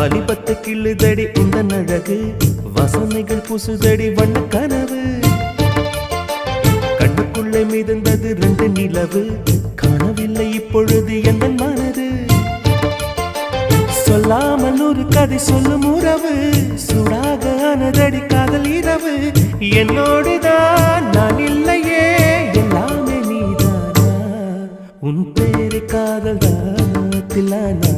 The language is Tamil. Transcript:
வாலிபத்து கிள்ளுதடி இந்த அழகு வாசனைகள் புசுதடி வண்ண கனவு கண்ணுக்குள்ளே மிதந்தது 2 நிலவு காணவில்லை இப்பொழுது எந்த மனது சொல்லாமல் ஒரு கதை சொல்லும் உறவு சூடாக ஆனதடி காதல் இரவு என்னோடுதான் நான் இல்லையே எல்லாமே நீதானா உன் பேரு காதல் தான் தில்லானா